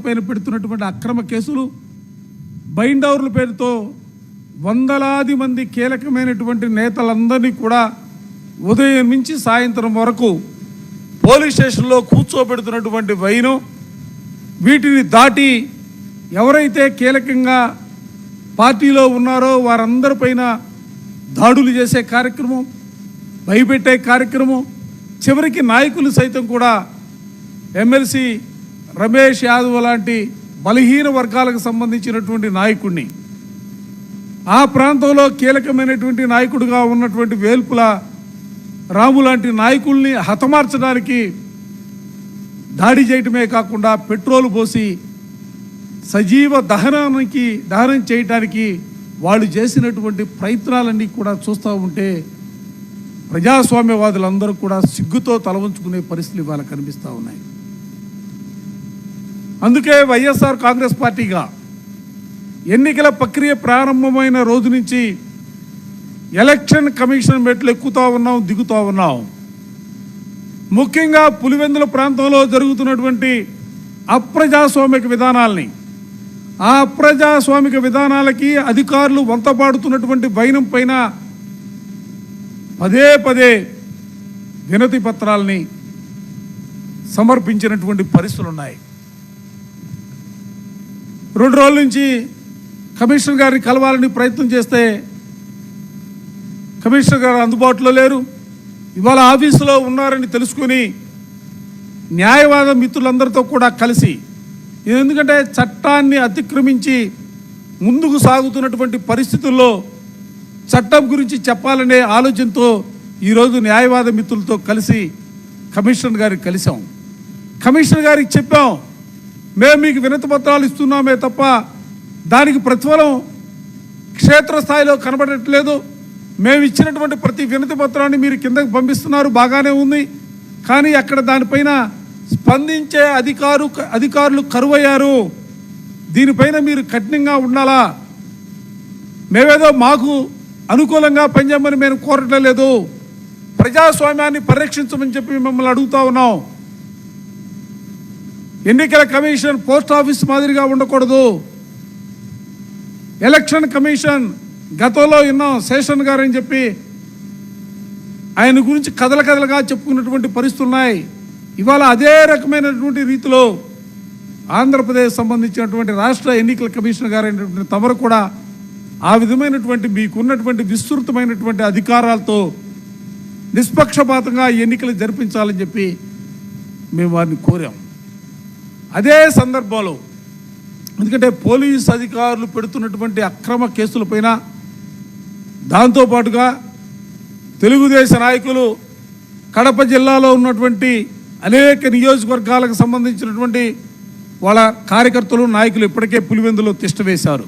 పైన పెడుతున్నటువంటి అక్రమ కేసులు, బైండవర్ల పేరుతో వందలాది మంది కీలకమైనటువంటి నేతలందరినీ కూడా ఉదయం నుంచి సాయంత్రం వరకు పోలీస్ స్టేషన్లో కూర్చోబెడుతున్నటువంటి వైనం, వీటిని దాటి ఎవరైతే కీలకంగా పార్టీలో ఉన్నారో వారందరిపైన దాడులు చేసే కార్యక్రమం, భయపెట్టే కార్యక్రమం, చివరికి నాయకులు సైతం కూడా ఎమ్మెల్సీ రమేష్ యాదవ్ లాంటి బలహీన వర్గాలకు సంబంధించినటువంటి నాయకుడిని, ఆ ప్రాంతంలో కీలకమైనటువంటి నాయకుడిగా ఉన్నటువంటి వేల్పుల రాము లాంటి నాయకుల్ని హతమార్చడానికి దాడి చేయటమే కాకుండా పెట్రోల్ పోసి సజీవ దహనం చేయటానికి వాళ్ళు చేసినటువంటి ప్రయత్నాలన్నీ కూడా చూస్తూ ఉంటే ప్రజాస్వామ్యవాదులందరూ కూడా సిగ్గుతో తల వంచుకునే పరిస్థితులు ఇవాళ కనిపిస్తూ ఉన్నాయి. అందుకే వైఎస్ఆర్ కాంగ్రెస్ పార్టీగా ఎన్నికల ప్రక్రియ ప్రారంభమైన రోజు నుంచి ఎలక్షన్ కమిషన్ మెట్లు ఎక్కుతూ ఉన్నాం, దిగుతూ ఉన్నాం. ముఖ్యంగా పులివెందుల ప్రాంతంలో జరుగుతున్నటువంటి అప్రజాస్వామిక విధానాల్ని, ఆ అప్రజాస్వామిక విధానాలకి అధికారులు వంతపాడుతున్నటువంటి వైనం పైన పదే పదే వినతి పత్రాలని సమర్పించినటువంటి పరిస్థితులు ఉన్నాయి. 2 రోజుల నుంచి కమిషనర్ గారిని కలవాలని ప్రయత్నం చేస్తే కమిషనర్ గారు అందుబాటులో లేరు. ఇవాళ ఆఫీసులో ఉన్నారని తెలుసుకుని న్యాయవాద మిత్రులందరితో కూడా కలిసి, ఎందుకంటే చట్టాన్ని అతిక్రమించి ముందుకు సాగుతున్నటువంటి పరిస్థితుల్లో చట్టం గురించి చెప్పాలనే ఆలోచనతో ఈరోజు న్యాయవాద మిత్రులతో కలిసి కమిషనర్ గారికి కలిసాం. కమిషనర్ గారికి చెప్పాం, మేము మీకు వినతి పత్రాలు ఇస్తున్నామే తప్ప దానికి ప్రతిఫలం క్షేత్రస్థాయిలో కనబడట్లేదు. మేము ఇచ్చినటువంటి ప్రతి వినతి పత్రాన్ని మీరు కిందకు పంపిస్తున్నారు, బాగానే ఉంది, కానీ అక్కడ దానిపైన స్పందించే అధికారులు కరువయ్యారు. దీనిపైన మీరు కఠినంగా ఉండాలా. మేమేదో మాకు అనుకూలంగా పనిచేయమని మేము కోరటం లేదు, ప్రజాస్వామ్యాన్ని పరిరక్షించమని చెప్పి మిమ్మల్ని అడుగుతా ఉన్నాం. ఎన్నికల కమిషన్ పోస్ట్ ఆఫీస్ మాదిరిగా ఉండకూడదు. ఎలక్షన్ కమిషన్ గతంలో విన్నాం, శేషన్ గారు అని చెప్పి ఆయన గురించి కథలుగా చెప్పుకున్నటువంటి పరిస్థితులు ఉన్నాయి. ఇవాళ అదే రకమైనటువంటి రీతిలో ఆంధ్రప్రదేశ్ సంబంధించినటువంటి రాష్ట్ర ఎన్నికల కమిషనర్ గారు అయినటువంటి తమరు కూడా ఆ విధమైనటువంటి మీకున్నటువంటి విస్తృతమైనటువంటి అధికారాలతో నిష్పక్షపాతంగా ఎన్నికలు జరిపించాలని చెప్పి మేము వారిని కోరాం. అదే సందర్భంలో ఎందుకంటే పోలీస్ అధికారులు పెడుతున్నటువంటి అక్రమ కేసులపైన, దాంతోపాటుగా తెలుగుదేశం నాయకులు కడప జిల్లాలో ఉన్నటువంటి అనేక నియోజకవర్గాలకు సంబంధించినటువంటి వాళ్ళ కార్యకర్తలు, నాయకులు ఇప్పటికే పులివెందులో తిష్టవేశారు.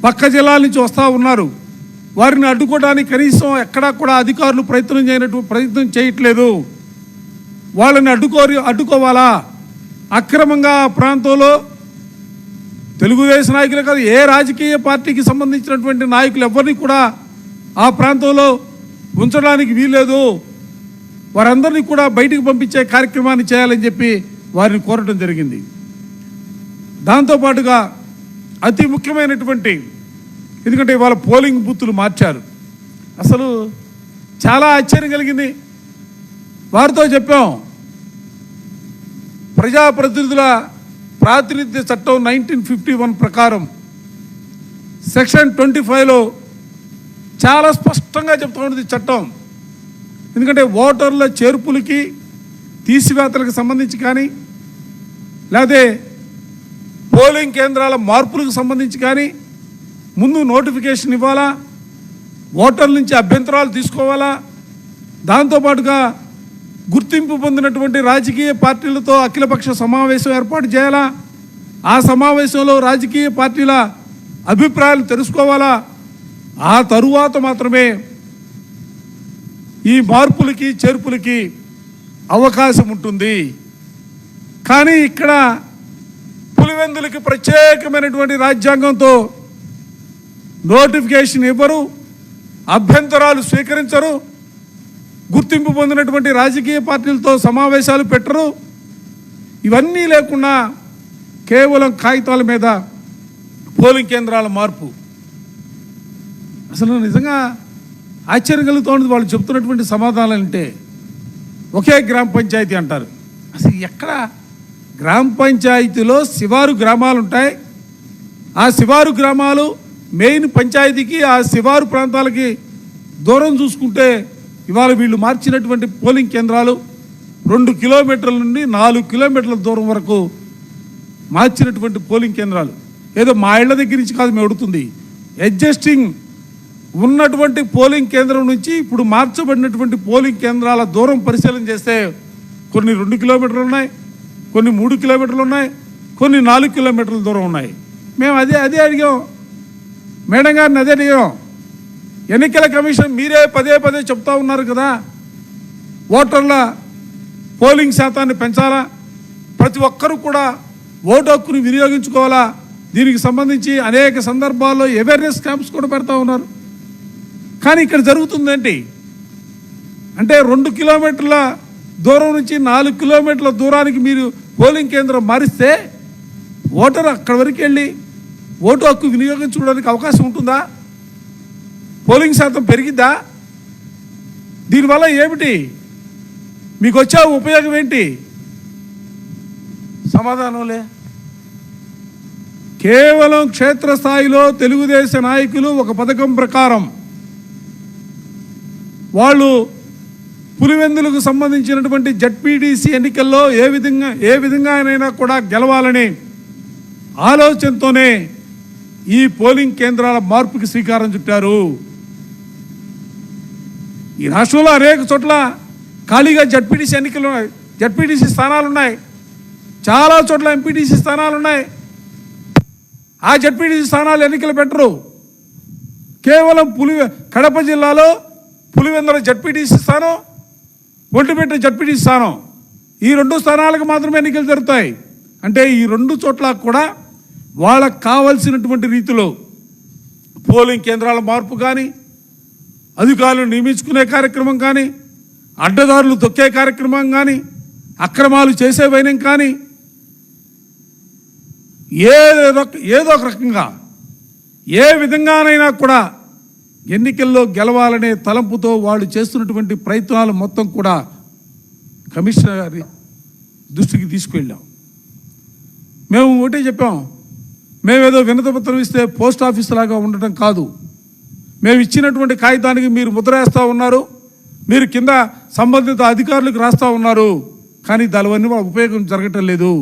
పక్క జిల్లాల నుంచి వస్తూ ఉన్నారు. వారిని అడ్డుకోవడానికి కనీసం ఎక్కడా కూడా అధికారులు ప్రయత్నం చేయట్లేదు. వాళ్ళని అడ్డుకోవాలా? అక్రమంగా ఆ ప్రాంతంలో తెలుగుదేశం నాయకులే కాదు, ఏ రాజకీయ పార్టీకి సంబంధించినటువంటి నాయకులు ఎవరిని కూడా ఆ ప్రాంతంలో ఉంచడానికి వీల్లేదు. వారందరినీ కూడా బయటికి పంపించే కార్యక్రమాన్ని చేయాలని చెప్పి వారిని కోరటం జరిగింది. దాంతోపాటుగా అతి ముఖ్యమైనటువంటి, ఎందుకంటే ఇవాళ పోలింగ్ బూతులు మార్చారు. అసలు చాలా ఆశ్చర్యం కలిగింది. వారితో చెప్పాం, ప్రజాప్రతినిధుల ప్రాతినిధ్య చట్టం 1951 ప్రకారం సెక్షన్ 25లో చాలా స్పష్టంగా చెప్తూ ఉంటుంది చట్టం. ఎందుకంటే ఓటర్ల చేర్పులకి, తీసివేతలకు సంబంధించి కానీ, లేకపోతే పోలింగ్ కేంద్రాల మార్పులకు సంబంధించి కానీ ముందు నోటిఫికేషన్ ఇవ్వాలా, ఓటర్ల నుంచి అభ్యంతరాలు తీసుకోవాలా, దాంతోపాటుగా గుర్తింపు పొందినటువంటి రాజకీయ పార్టీలతో అఖిలపక్ష సమావేశం ఏర్పాటు చేయాలా, ఆ సమావేశంలో రాజకీయ పార్టీల అభిప్రాయాలు తెలుసుకోవాలా, ఆ తరువాత మాత్రమే ఈ మార్పులకి చేర్పులకి అవకాశం ఉంటుంది. కానీ ఇక్కడ పులివెందులకి ప్రత్యేకమైనటువంటి రాజ్యాంగంతో నోటిఫికేషన్ ఇవ్వరు, అభ్యంతరాలు స్వీకరించరు, గుర్తింపు పొందినటువంటి రాజకీయ పార్టీలతో సమావేశాలు పెట్టరు. ఇవన్నీ లేకుండా కేవలం కాగితాల మీద పోలింగ్ కేంద్రాల మార్పు. అసలు నిజంగా ఆశ్చర్యం కలుగుతోంది వాళ్ళు చెప్తున్నటువంటి సమాధానాలు అంటే. ఒకే గ్రామ పంచాయతీ అంటారు. అసలు ఎక్కడ గ్రామ పంచాయతీలో శివారు గ్రామాలు ఉంటాయి. ఆ శివారు గ్రామాలు మెయిన్ పంచాయతీకి ఆ శివారు ప్రాంతాలకి దూరం చూసుకుంటే ఇవాళ వీళ్ళు మార్చినటువంటి పోలింగ్ కేంద్రాలు 2 కిలోమీటర్ల నుండి 4 కిలోమీటర్ల దూరం వరకు మార్చినటువంటి పోలింగ్ కేంద్రాలు. ఏదో మా ఇళ్ల దగ్గర నుంచి కాదు మేము అడుగుతుంది, అడ్జస్టింగ్ ఉన్నటువంటి పోలింగ్ కేంద్రం నుంచి ఇప్పుడు మార్చబడినటువంటి పోలింగ్ కేంద్రాల దూరం పరిశీలన చేస్తే కొన్ని 2 కిలోమీటర్లు ఉన్నాయి, కొన్ని 3 కిలోమీటర్లు ఉన్నాయి, కొన్ని 4 కిలోమీటర్ల దూరం ఉన్నాయి. మేము అదే అడిగాం, మేడం గారిని అదే అడిగాం. ఎన్నికల కమిషన్ మీరే పదే చెప్తా ఉన్నారు కదా, ఓటర్ల పోలింగ్ శాతాన్ని పెంచాలా, ప్రతి ఒక్కరూ కూడా ఓటు హక్కుని వినియోగించుకోవాలా. దీనికి సంబంధించి అనేక సందర్భాల్లో అవేర్నెస్ క్యాంప్స్ కూడా పెడతా ఉన్నారు. కానీ ఇక్కడ జరుగుతుందేంటి అంటే 2 కిలోమీటర్ల దూరం నుంచి 4 కిలోమీటర్ల దూరానికి మీరు పోలింగ్ కేంద్రం మారిస్తే ఓటర్ అక్కడి వరకు వెళ్ళి ఓటు హక్కు వినియోగించుకోవడానికి అవకాశం ఉంటుందా? పోలింగ్ శాతం పెరిగిద్దా? దీనివల్ల ఏమిటి మీకు వచ్చే ఉపయోగం ఏంటి? సమాధానంలే. కేవలం క్షేత్రస్థాయిలో తెలుగుదేశ నాయకులు ఒక పథకం ప్రకారం వాళ్ళు పులివెందులకు సంబంధించినటువంటి జడ్పీటీసీ ఎన్నికల్లో ఏ విధంగానైనా కూడా గెలవాలని ఆలోచనతోనే ఈ పోలింగ్ కేంద్రాల మార్పుకి శ్రీకారం చుట్టారు. ఈ రాష్ట్రంలో అనేక చోట్ల ఖాళీగా జడ్పీటీసీ ఎన్నికలు ఉన్నాయి, జడ్పీటీసీ స్థానాలు ఉన్నాయి, చాలా చోట్ల ఎంపీటీసీ స్థానాలు ఉన్నాయి. ఆ జడ్పీటీసీ స్థానాలు ఎన్నికలు పెట్టరు. కేవలం కడప జిల్లాలో పులివెందుల జడ్పీటీసీ స్థానం, ఒంటిమిట్ట జడ్పీటీసీ స్థానం, ఈ 2 స్థానాలకు మాత్రమే ఎన్నికలు జరుగుతాయి. అంటే ఈ 2 చోట్ల కూడా వాళ్ళకు కావలసినటువంటి రీతిలో పోలింగ్ కేంద్రాల మార్పు కానీ, అధికారులు నియమించుకునే కార్యక్రమం కానీ, అడ్డదారులు తొక్కే కార్యక్రమం కానీ, అక్రమాలు చేసే వైనం కానీ ఏదో ఒక రకంగా ఏ విధంగానైనా కూడా ఎన్నికల్లో గెలవాలనే తలంపుతో వాళ్ళు చేస్తున్నటువంటి ప్రయత్నాలు మొత్తం కూడా కమిషనర్ గారి దృష్టికి తీసుకువెళ్ళాం. మేము ఒకటే చెప్పాం, మేమేదో వినతిపత్రం ఇస్తే పోస్ట్ ఆఫీస్ లాగా ఉండటం కాదు. మేము ఇచ్చినటువంటి కాగితానికి మీరు ముద్ర వేస్తూ ఉన్నారు, మీరు కింద సంబంధిత అధికారులకు రాస్తూ ఉన్నారు, కానీ దానివల్ల ఉపయోగం జరగటం లేదు.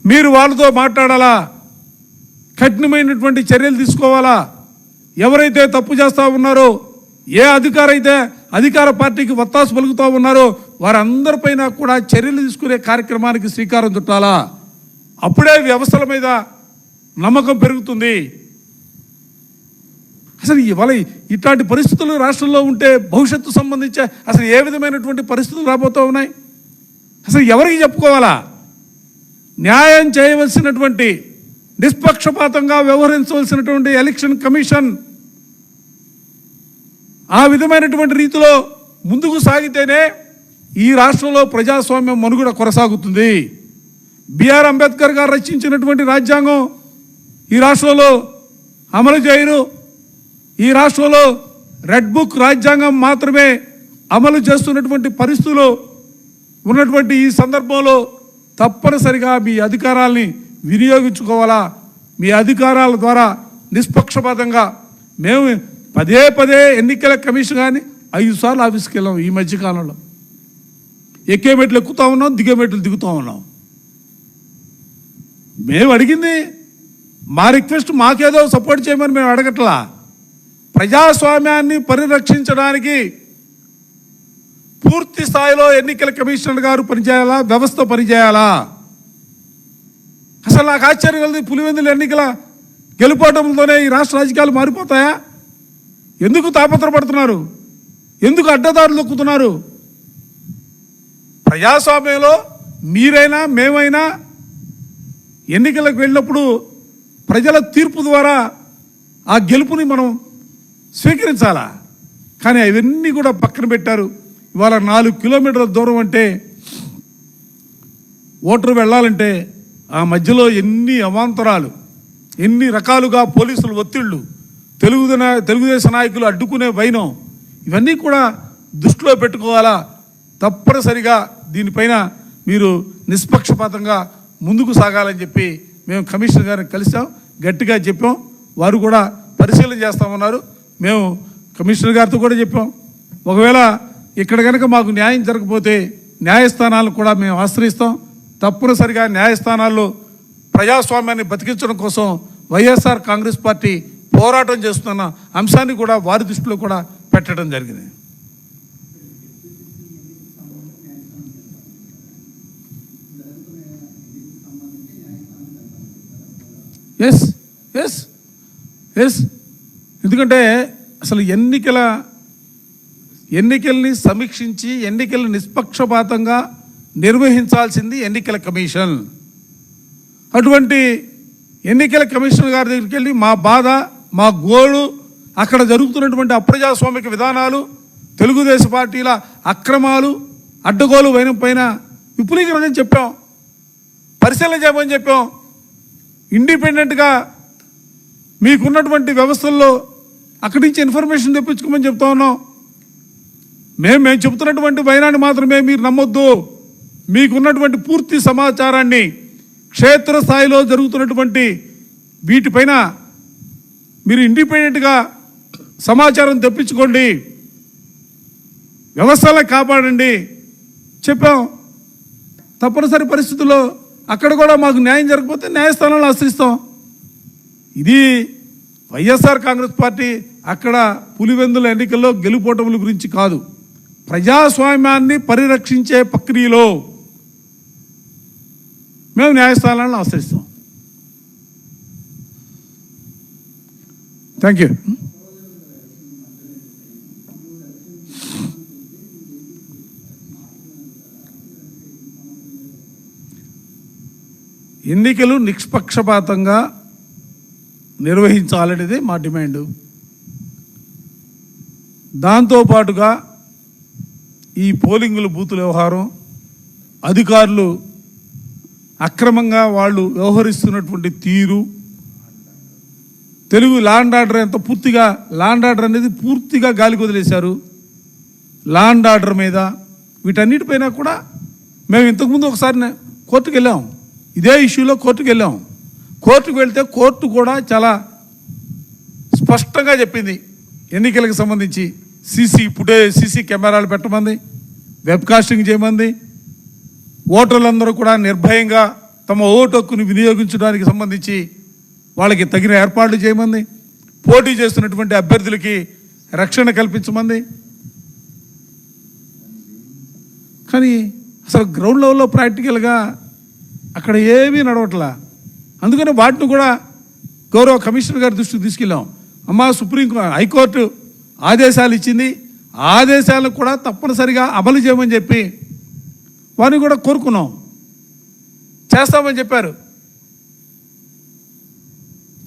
మీరు వాళ్ళతో మాట్లాడాలా, కఠినమైనటువంటి చర్యలు తీసుకోవాలా. ఎవరైతే తప్పు చేస్తూ ఉన్నారో, ఏ అధికార పార్టీకి వత్తాసు పలుకుతూ ఉన్నారో వారందరిపైన కూడా చర్యలు తీసుకునే కార్యక్రమానికి శ్రీకారం చుట్టాలా. అప్పుడే వ్యవస్థల మీద నమ్మకం పెరుగుతుంది. అసలు ఇవాళ ఇట్లాంటి పరిస్థితులు రాష్ట్రంలో ఉంటే భవిష్యత్తు సంబంధించి అసలు ఏ విధమైనటువంటి పరిస్థితులు రాబోతూ ఉన్నాయి? అసలు ఎవరికి చెప్పుకోవాలా? న్యాయం చేయవలసినటువంటి, నిష్పక్షపాతంగా వ్యవహరించవలసినటువంటి ఎలక్షన్ కమిషన్ ఆ విధమైనటువంటి రీతిలో ముందుకు సాగితేనే ఈ రాష్ట్రంలో ప్రజాస్వామ్యం మనుగడ కొనసాగుతుంది. బిఆర్ అంబేద్కర్ గారు రచించినటువంటి రాజ్యాంగం ఈ రాష్ట్రంలో అమలు చేయరు. ఈ రాష్ట్రంలో రెడ్ బుక్ రాజ్యాంగం మాత్రమే అమలు చేస్తున్నటువంటి పరిస్థితులు ఉన్నటువంటి ఈ సందర్భంలో తప్పనిసరిగా మీ అధికారాల్ని వినియోగించుకోవాలా. మీ అధికారాల ద్వారా నిష్పక్షపాతంగా మేము పదే ఎన్నికల కమిషన్ కానీ 5 సార్లు ఆఫీస్కి వెళ్ళాం. ఈ మధ్యకాలంలో ఎక్కే మెట్లు ఎక్కుతూ ఉన్నాం, దిగే మెట్లు దిగుతూ ఉన్నాం. మేము అడిగింది మా రిక్వెస్ట్ మాకేదో సపోర్ట్ చేయమని మేము అడగట్లా. ప్రజాస్వామ్యాన్ని పరిరక్షించడానికి పూర్తి స్థాయిలో ఎన్నికల కమిషనర్ గారు పనిచేయాలా, వ్యవస్థ పనిచేయాలా. అసలు నాకు ఆశ్చర్యం కలిగింది, పులివెందుల ఎన్నికల గెలుపోవడంతోనే ఈ రాష్ట్ర రాజకీయాలు మారిపోతాయా? ఎందుకు తాపత్రపడుతున్నారు? ఎందుకు అడ్డదారులు నొక్కుతున్నారు? ప్రజాస్వామ్యంలో మీరైనా మేమైనా ఎన్నికలకు వెళ్ళినప్పుడు ప్రజల తీర్పు ద్వారా ఆ గెలుపుని మనం స్వీకరించాలా. కానీ అవన్నీ కూడా పక్కన పెట్టారు. ఇవాళ 4 కిలోమీటర్ల దూరం అంటే ఓటరు వెళ్ళాలంటే ఆ మధ్యలో ఎన్ని అవాంతరాలు, ఎన్ని రకాలుగా పోలీసులు ఒత్తిళ్ళు, తెలుగుదేశం నాయకులు అడ్డుకునే వైనం, ఇవన్నీ కూడా దృష్టిలో పెట్టుకోవాలా. తప్పనిసరిగా దీనిపైన మీరు నిష్పక్షపాతంగా ముందుకు సాగాలని చెప్పి మేము కమిషనర్ గారిని కలిసాం, గట్టిగా చెప్పాం. వారు కూడా పరిశీలన చేస్తామన్నారు. మేము కమిషనర్ గారితో కూడా చెప్పాం, ఒకవేళ ఇక్కడ కనుక మాకు న్యాయం జరగకపోతే న్యాయస్థానాలను కూడా మేము ఆశ్రయిస్తాం. తప్పనిసరిగా న్యాయస్థానాల్లో ప్రజాస్వామ్యాన్ని బతికించడం కోసం వైఎస్ఆర్ కాంగ్రెస్ పార్టీ పోరాటం చేస్తున్న అంశాన్ని కూడా వారి దృష్టిలో కూడా పెట్టడం జరిగింది. ఎస్ ఎస్ ఎస్ ఎందుకంటే అసలు ఎన్నికల్ని సమీక్షించి ఎన్నికలు నిష్పక్షపాతంగా నిర్వహించాల్సింది ఎన్నికల కమిషన్. అటువంటి ఎన్నికల కమిషన్ గారి దగ్గరికి వెళ్ళి మా బాధ, మా గోడు, అక్కడ జరుగుతున్నటువంటి అప్రజాస్వామిక విధానాలు, తెలుగుదేశం పార్టీల అక్రమాలు, అడ్డగోలు వైనం పైన విపులీకరణ చెప్పాం, పరిశీలన చేయమని చెప్పాం. ఇండిపెండెంట్గా మీకున్నటువంటి వ్యవస్థల్లో అక్కడి నుంచి ఇన్ఫర్మేషన్ తెప్పించుకోమని చెప్తా ఉన్నాం. మేము చెబుతున్నటువంటి వైనాన్ని మాత్రమే మీరు నమ్మొద్దు. మీకున్నటువంటి పూర్తి సమాచారాన్ని, క్షేత్రస్థాయిలో జరుగుతున్నటువంటి వీటిపైన మీరు ఇండిపెండెంట్గా సమాచారం తెప్పించుకోండి, వ్యవస్థలను కాపాడండి చెప్పాం. తప్పనిసరి పరిస్థితుల్లో అక్కడ కూడా మాకు న్యాయం జరగకపోతే న్యాయస్థానాలను ఆశ్రయిస్తాం. ఇది వైఎస్ఆర్ కాంగ్రెస్ పార్టీ అక్కడ పులివెందుల ఎన్నికల్లో గెలుపోటముల గురించి కాదు, ప్రజాస్వామ్యాన్ని పరిరక్షించే ప్రక్రియలో మేము న్యాయస్థానాలను ఆశ్రయిస్తాం. Thank you. ఎన్నికలు నిష్పక్షపాతంగా నిర్వహించాలనేది మా డిమాండ్. దాంతోపాటుగా ఈ పోలింగుల బూతుల వ్యవహారం, అధికారులు అక్రమంగా వాళ్ళు వ్యవహరిస్తున్నటువంటి తీరు, Telugu law and order law and order అనేది పూర్తిగా గాలికి వదిలేశారు. లాండ్ ఆర్డర్ మీద వీటన్నిటిపైన కూడా మేము ఇంతకుముందు ఒకసారి కోర్టుకు వెళ్ళాం, ఇదే ఇష్యూలో కోర్టుకు వెళ్ళాం. కోర్టుకు వెళ్తే కోర్టు కూడా చాలా స్పష్టంగా చెప్పింది, ఎన్నికలకు సంబంధించి సీసీ కెమెరాలు పెట్టమంది, వెబ్కాస్టింగ్ చేయమంది, ఓటర్లందరూ కూడా నిర్భయంగా తమ ఓటు హక్కును వినియోగించడానికి సంబంధించి వాళ్ళకి తగిన ఏర్పాట్లు చేయమంది, పోటీ చేస్తున్నటువంటి అభ్యర్థులకి రక్షణ కల్పించమంది. కానీ అసలు గ్రౌండ్ లెవెల్లో ప్రాక్టికల్గా అక్కడ ఏమీ నడవట్లా. అందుకని వాటిని కూడా గౌరవ కమిషనర్ గారి దృష్టికి తీసుకెళ్ళాం. హైకోర్టు ఆదేశాలు ఇచ్చింది, ఆదేశాలను కూడా తప్పనిసరిగా అమలు చేయమని చెప్పి వారిని కూడా కోరుకున్నాం. చేస్తామని చెప్పారు,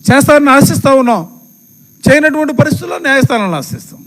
చేస్తామని ఆశిస్తూ ఉన్నాం. చేయనటువంటి పరిస్థితుల్లో న్యాయస్థానాలను ఆశిస్తాం.